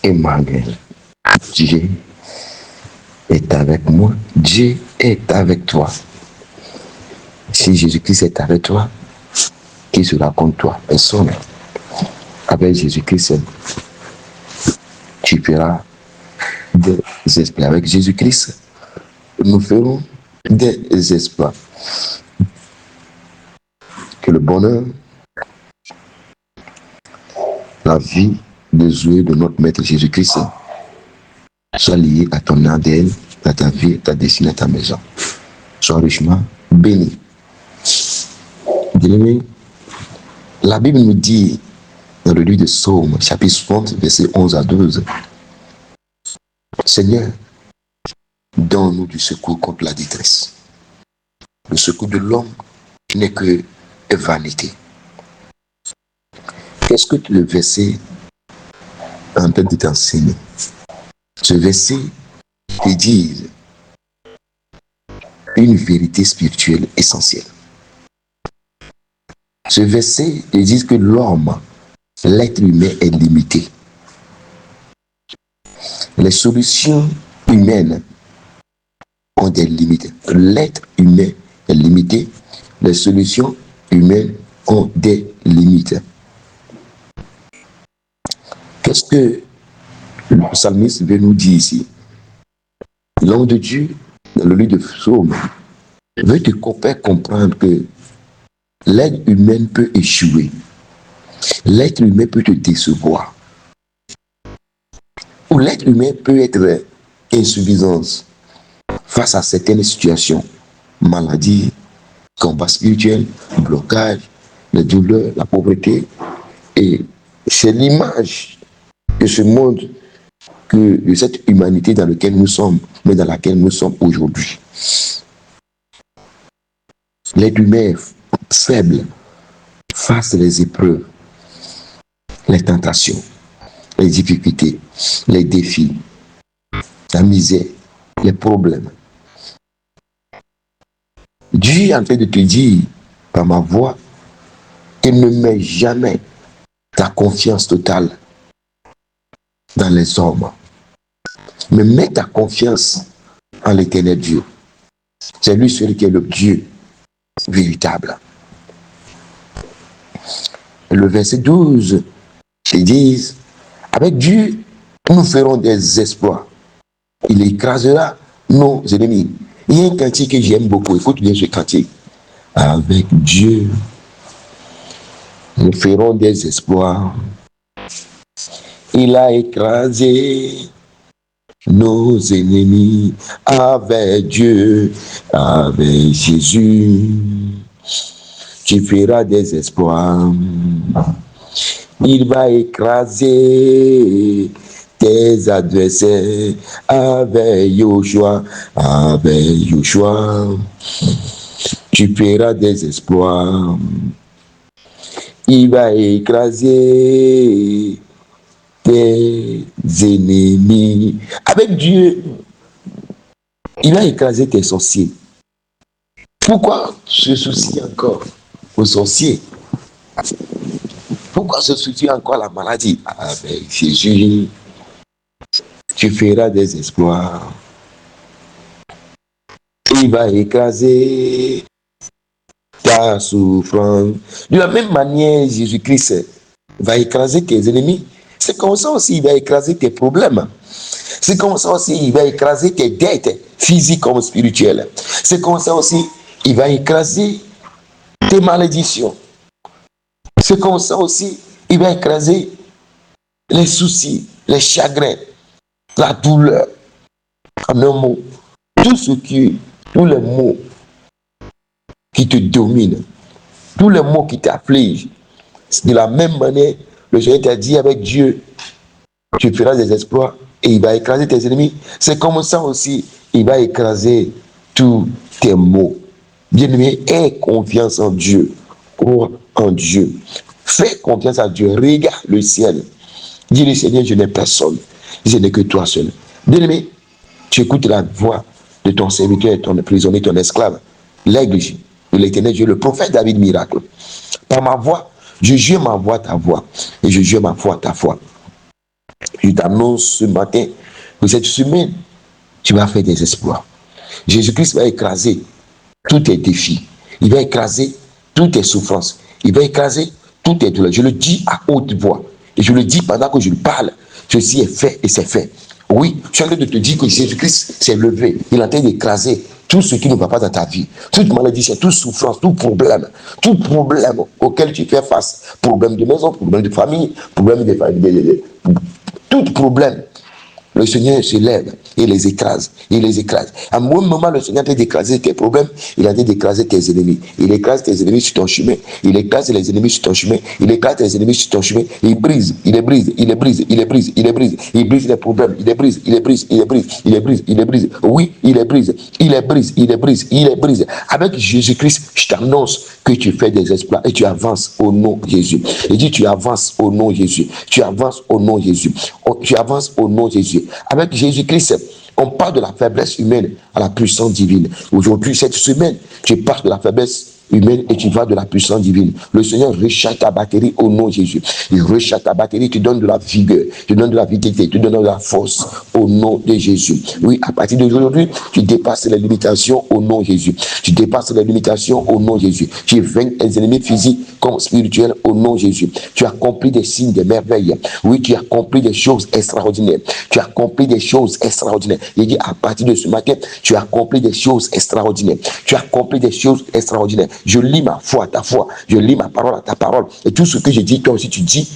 Emmanuel. Dieu est avec moi. Dieu est avec toi. Si Jésus-Christ est avec toi, qui sera contre toi? Personne. Avec Jésus-Christ, tu feras des exploits. Avec Jésus-Christ, nous ferons des exploits. Que le bonheur, la vie de Zoé, de notre Maître Jésus-Christ, soit lié à ton ADN, à ta vie, à ta destinée, à ta maison. Sois richement béni. Bien-aimé, la Bible nous dit dans le livre de Psaume, chapitre 60, versets 11 à 12, Seigneur, donne-nous du secours contre la détresse. Le secours de l'homme n'est que vanité. Qu'est-ce que le verset est en train de t'enseigner? Ce verset te dit une vérité spirituelle essentielle. Ce verset te dit que l'homme, l'être humain est limité. Les solutions humaines ont des limites. L'être humain est limité. Les solutions humaines ont des limites. Qu'est-ce que le psalmiste veut nous dire ici? L'homme de Dieu, dans le livre de Psaume, veut te faire comprendre que l'être humain peut échouer. L'être humain peut te décevoir. Ou l'être humain peut être insuffisance face à certaines situations, maladies, combats spirituels, blocages, les douleurs, la pauvreté. Et c'est l'image de ce monde, de cette humanité dans laquelle nous sommes, mais dans laquelle nous sommes aujourd'hui. L'être humain est faible face aux épreuves, les tentations, les difficultés, les défis, la misère, les problèmes. Dieu est en train de te dire par ma voix qu'il ne met jamais ta confiance totale dans les hommes, mais mets ta confiance en l'éternel Dieu. C'est lui celui qui est le Dieu véritable. Le verset 12, ils disent, avec Dieu, nous ferons des exploits. Il écrasera nos ennemis. Il y a un cantique que j'aime beaucoup. Écoute bien ce cantique. Avec Dieu, nous ferons des exploits. Il a écrasé nos ennemis. Avec Dieu, avec Jésus, tu feras des exploits. Il va écraser tes adversaires. Avec Yoshua, tu feras des exploits. Il va écraser tes ennemis. Avec Dieu, il va écraser tes sorciers. Pourquoi se soucier encore aux sorciers? Pourquoi se soucier encore à la maladie? Avec Jésus, tu feras des exploits. Il va écraser ta souffrance. De la même manière, Jésus-Christ va écraser tes ennemis. C'est comme ça aussi, il va écraser tes problèmes. C'est comme ça aussi, il va écraser tes dettes, physiques comme spirituelles. C'est comme ça aussi, il va écraser tes malédictions. C'est comme ça aussi, il va écraser les soucis, les chagrins, la douleur. En un mot, tous les mots qui te dominent, tous les mots qui t'affligent. De la même manière, le Seigneur t'a dit avec Dieu, tu feras des exploits et il va écraser tes ennemis. C'est comme ça aussi, il va écraser tous tes maux. Bien-aimé, aie confiance en Dieu. Crois en Dieu. Fais confiance à Dieu. Regarde le ciel. Dis-le, Seigneur, je n'ai personne. Je n'ai que toi seul. Bien-aimé, tu écoutes la voix de ton serviteur, ton prisonnier, ton esclave, l'aigle de l'éternel Dieu, le prophète David Miracle. Par ma voix, je jure ma voix ta voix, et je jure ma foi ta foi. Je t'annonce ce matin que cette semaine, tu vas faire des exploits. Jésus-Christ va écraser tous tes défis. Il va écraser toutes tes souffrances. Il va écraser toutes tes douleurs. Je le dis à haute voix. Et je le dis pendant que je le parle. Ceci est fait et c'est fait. Oui, je suis en train de te dire que Jésus-Christ s'est levé. Il est en train d'écraser tout ce qui ne va pas dans ta vie. Toute malédiction, toute souffrance, tout problème auquel tu fais face. Problème de maison, problème de famille, problème de famille, tout problème. Le Seigneur se lève et les écrase. Il les écrase. À un moment, le Seigneur a d'écraser tes problèmes. Il a d'écraser tes ennemis. Il écrase tes ennemis sur ton chemin. Il écrase les ennemis sur ton chemin. Il écrase tes ennemis sur ton chemin. Il brise, il les brise, il les brise, il les brise, il les brise. Il brise les problèmes. Il les brise, il les brise, il les brise, il les brise, il les brise. Oui, il les brise, il les brise, il les brise, il les brise. Avec Jésus-Christ, je t'annonce que tu fais des exploits et tu avances au nom de Jésus. Il dit, tu avances au nom de Jésus. Tu avances au nom de Jésus. Tu avances au nom de Jésus. Avec Jésus-Christ, on part de la faiblesse humaine à la puissance divine. Aujourd'hui, cette semaine, tu passes de la faiblesse humaine et tu vas de la puissance divine. Le Seigneur recharge ta batterie au nom de Jésus. Il recharge ta batterie, tu donnes de la vigueur, tu donnes de la vitalité, tu donnes de la force au nom de Jésus. Oui, à partir d'aujourd'hui, tu dépasses les limitations au nom de Jésus. Tu dépasses les limitations au nom de Jésus. Tu vaincs les ennemis physiques comme spirituels au nom de Jésus. Tu accomplis des signes, des merveilles. Oui, tu accomplis des choses extraordinaires. Tu accomplis des choses extraordinaires. Il dit à partir de ce matin, tu accomplis des choses extraordinaires. Tu accomplis des choses extraordinaires. Je lis ma foi à ta foi. Je lis ma parole à ta parole. Et tout ce que je dis, toi aussi tu dis,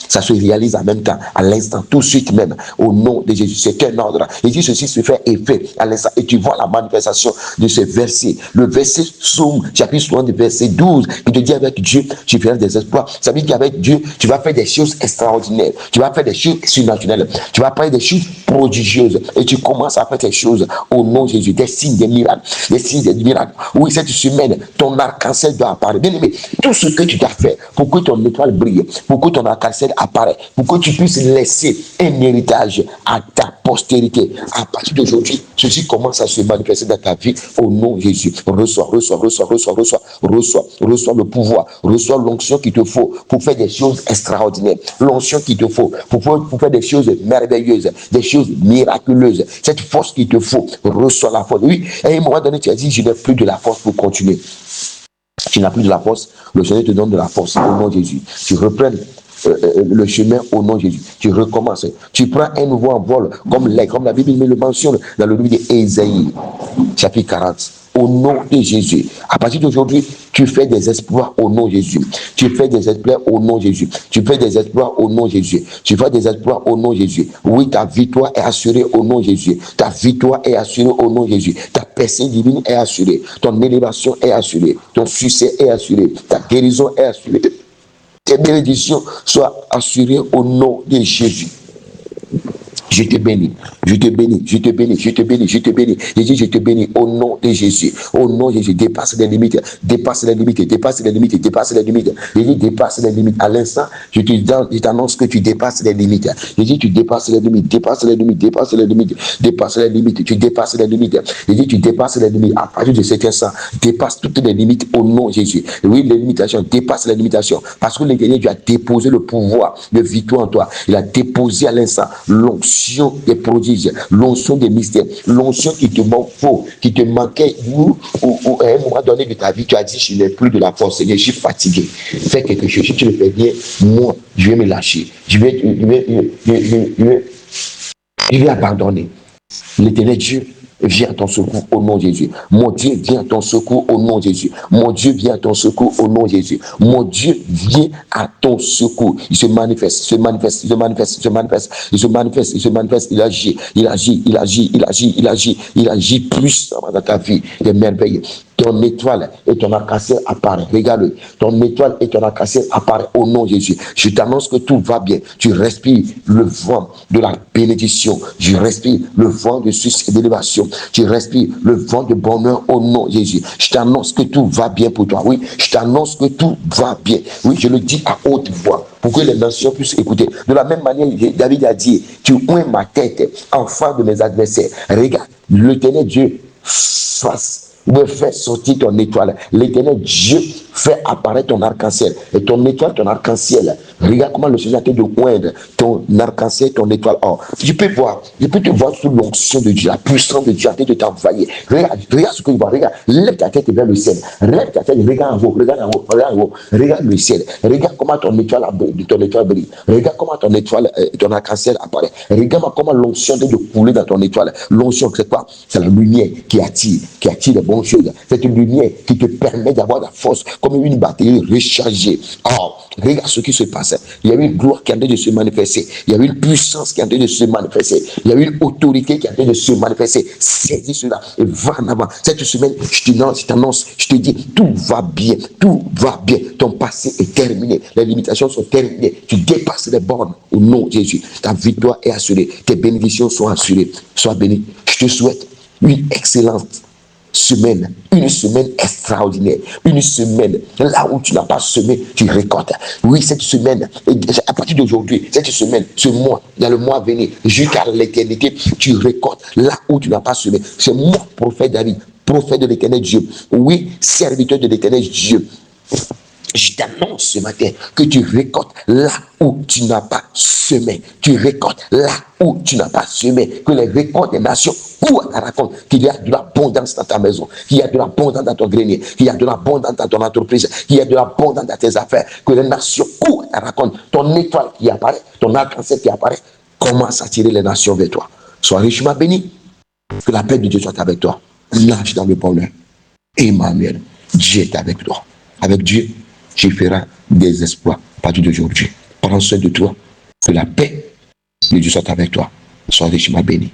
ça se réalise en même temps, à l'instant, tout de suite même, au nom de Jésus. C'est un ordre. Il dit ceci se fait effet à l'instant. Et tu vois la manifestation de ce verset. Le verset Somme, chapitre 60, verset 12, qui te dit avec Dieu, tu feras des exploits. Ça veut dire qu'avec Dieu, tu vas faire des choses extraordinaires. Tu vas faire des choses surnaturelles. Tu vas faire des choses prodigieuses. Et tu commences à faire des choses au nom de Jésus. Des signes, des miracles. Des signes, des miracles. Oui, cette semaine, ton arc-en-ciel doit apparaître. Bien aimé, tout ce que tu dois faire pour que ton étoile brille, pour que ton arc-en-ciel apparaît, pour que tu puisses laisser un héritage à ta postérité. À partir d'aujourd'hui, ceci commence à se manifester dans ta vie au nom de Jésus. Reçois le pouvoir, reçois l'onction qu'il te faut pour faire des choses extraordinaires, l'onction qu'il te faut pour faire des choses merveilleuses, des choses miraculeuses, cette force qu'il te faut, reçois la force. Oui, à un moment donné, tu as dit, je n'ai plus de la force pour continuer. Tu n'as plus de la force, le Seigneur te donne de la force au nom de Jésus. Tu reprends le chemin au nom de Jésus. Tu recommences. Tu prends un nouveau envol comme la Bible le mentionne dans le livre d'Ésaïe, chapitre 40. Au nom de Jésus. À partir d'aujourd'hui, tu fais des exploits au nom de Jésus. Tu fais des exploits au nom de Jésus. Tu fais des exploits au nom de Jésus. Tu fais des exploits au nom de Jésus. Oui, ta victoire est assurée au nom de Jésus. Ta victoire est assurée au nom de Jésus. Ta percée divine est assurée. Ton élévation est assurée. Ton succès est assuré. Ta guérison est assurée. Tes bénédictions soient assurées au nom de Jésus. Je te bénis, je te bénis, je te bénis, je te bénis, je te bénis. Jésus, je te bénis au nom de Jésus. Au nom de Jésus, dépasse les limites, dépasse les limites, dépasse les limites, dépasse les limites. Jésus, dépasse les limites. À l'instant, je t'annonce que tu dépasses les limites. Jésus, tu dépasses les limites, dépasse les limites, dépasse les limites, dépasse les limites, tu dépasses les limites. Jésus, tu dépasses les limites. À partir de cet instant, dépasse toutes les limites au nom de Jésus. Oui, les limitations, dépasse les limitations. Parce que l'Éternel, Dieu a déposé le pouvoir de victoire en toi. Il a déposé à l'instant l'onction des prodiges, l'onction des mystères, l'onction qui te manquait ou à un moment donné de ta vie, tu as dit, je n'ai plus de la force, je suis fatigué. Fais quelque chose, si tu le fais bien, moi, je vais me lâcher, je vais abandonner. L'Éternel Dieu viens à ton secours au nom de Jésus. Mon Dieu, viens à ton secours au nom de Jésus. Mon Dieu, viens à ton secours au nom de Jésus. Mon Dieu, viens à ton secours. Il se manifeste, il se manifeste, il se manifeste, il se manifeste, il se manifeste, il se manifeste, il agit, il agit, il agit, il agit, il agit, il agit puissamment dans ta vie. Des merveilles. Ton étoile et ton arc-en-ciel apparaît. Regarde-le. Ton étoile et ton arc-en-ciel apparaît au nom de Jésus. Je t'annonce que tout va bien. Tu respires le vent de la bénédiction. Tu respires le vent de succès et d'élévation. Tu respires le vent de bonheur au nom de Jésus. Je t'annonce que tout va bien pour toi. Oui, je t'annonce que tout va bien. Oui, je le dis à haute voix pour que les nations puissent écouter. De la même manière, David a dit, tu oins ma tête, enfant de mes adversaires. Regarde, l'Éternel Dieu me fait sortir ton étoile. L'Éternel Dieu Fais apparaître ton arc-en-ciel. Et ton étoile, ton arc-en-ciel. Regarde comment le Seigneur t'a de oindre ton arc-en-ciel, ton étoile or. Je peux te voir sous l'onction de Dieu, la puissance de Dieu de t'envoyer. Regarde ce que tu vois. Regarde, lève ta tête vers le ciel. Lève ta tête, regarde en haut, regarde en haut, regarde en haut. Regarde le ciel. Regarde comment ton étoile brille. Regarde comment ton étoile, ton arc-en-ciel apparaît. Regarde comment l'onction de couler dans ton étoile. L'onction, c'est quoi? C'est la lumière qui attire les bonnes choses. C'est une lumière qui te permet d'avoir la force comme une batterie rechargée. Or, regarde ce qui se passe. Il y a une gloire qui est en train de se manifester. Il y a une puissance qui est en train de se manifester. Il y a une autorité qui est en train de se manifester. Saisis cela et va en avant. Cette semaine, je t'annonce, je te dis, tout va bien. Tout va bien. Ton passé est terminé. Les limitations sont terminées. Tu dépasses les bornes au nom de Jésus. Ta victoire est assurée. Tes bénédictions sont assurées. Sois béni. Je te souhaite une excellente semaine, une semaine extraordinaire, une semaine là où tu n'as pas semé, tu récoltes. Oui, cette semaine, à partir d'aujourd'hui, cette semaine, ce mois, dans le mois à venir, jusqu'à l'éternité, tu récoltes là où tu n'as pas semé. C'est moi, prophète David, prophète de l'éternel Dieu. Oui, serviteur de l'éternel Dieu. Je t'annonce ce matin que tu récoltes là où tu n'as pas semé. Tu récoltes là où tu n'as pas semé. Que les récoltes des nations courent à raconter qu'il y a de l'abondance dans ta maison, qu'il y a de l'abondance dans ton grenier, qu'il y a de l'abondance dans ton entreprise, qu'il y a de l'abondance dans tes affaires. Que les nations courent à raconter ton étoile qui apparaît, ton arc-en-ciel qui apparaît, commence à attirer les nations vers toi. Sois richement béni. Que la paix de Dieu soit avec toi. Lâche dans le bonheur. Emmanuel, Dieu est avec toi. Avec Dieu, tu feras des exploits à partir d'aujourd'hui. Prends soin de toi. Que la paix de Dieu soit avec toi. Sois richement béni.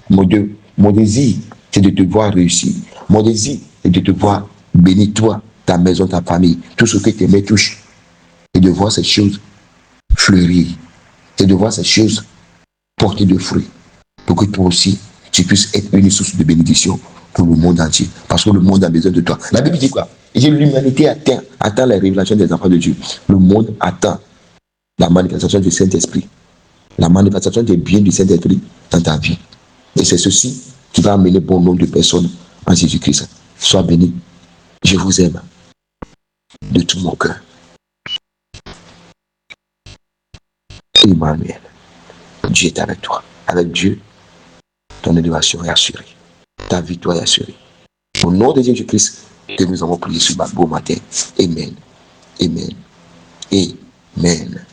Mon désir, c'est de te voir réussir. Mon désir, c'est de te voir bénir toi, ta maison, ta famille, tout ce que tes mains touchent. Et de voir ces choses fleurir. Et de voir ces choses porter de fruits. Pour que toi aussi, tu puisses être une source de bénédiction pour le monde entier. Parce que le monde a besoin de toi. La Bible dit quoi? L'humanité attend les révélations des enfants de Dieu. Le monde attend la manifestation du Saint-Esprit. La manifestation des biens du Saint-Esprit dans ta vie. Et c'est ceci qui va amener bon nombre de personnes en Jésus-Christ. Sois béni. Je vous aime de tout mon cœur. Emmanuel, Dieu est avec toi. Avec Dieu, ton élévation est assurée. Ta victoire est assurée. Au nom de Jésus-Christ, que nous avons prié ce beau matin. Amen. Amen. Amen.